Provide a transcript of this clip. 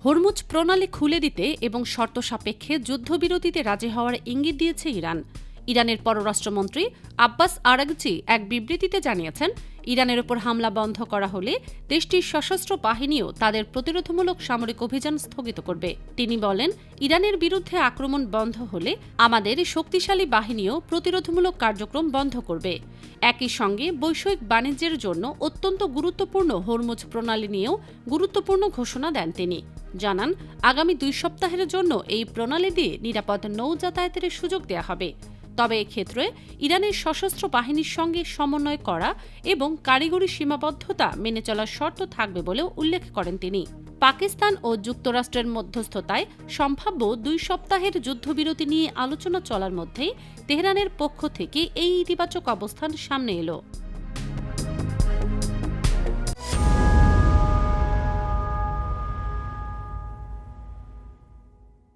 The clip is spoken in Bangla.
হরমুজ প্রণালী খুলে দিতে এবং শর্ত সাপেক্ষে যুদ্ধবিরতিতে রাজি হওয়ার ইঙ্গিত দিয়েছে ইরান। ইরানের পররাষ্ট্রমন্ত্রী আব্বাস আরাগচি এক বিবৃতিতে জানিয়েছেন, ইরানের ওপর হামলা বন্ধ করা হলে দেশটির সশস্ত্র বাহিনীও তাদের প্রতিরোধমূলক সামরিক অভিযান স্থগিত করবে। তিনি বলেন, ইরানের বিরুদ্ধে আক্রমণ বন্ধ হলে আমাদের শক্তিশালী বাহিনীও প্রতিরোধমূলক কার্যক্রম বন্ধ করবে। একই সঙ্গে বৈষয়িক বাণিজ্যের জন্য অত্যন্ত গুরুত্বপূর্ণ হরমুজ প্রণালী নিয়েও গুরুত্বপূর্ণ ঘোষণা দেন তিনি। জানান, আগামী 2 সপ্তাহের জন্য এই প্রণালী দিয়ে নিরাপদ নৌ যাতায়াতের সুযোগ দেওয়া হবে। তবে এক্ষেত্রে ইরানের সশস্ত্র বাহিনীর সঙ্গে সমন্বয় করা এবং কারিগরি সীমাবদ্ধতা মেনে চলার শর্ত থাকবে বলেও উল্লেখ করেন তিনি। পাকিস্তান ও যুক্তরাষ্ট্রের মধ্যস্থতায় সম্ভাব্য 2 সপ্তাহের যুদ্ধবিরতি নিয়ে আলোচনা চলার মধ্যেই তেহরানের পক্ষ থেকে এই ইতিবাচক অবস্থান সামনে এলো।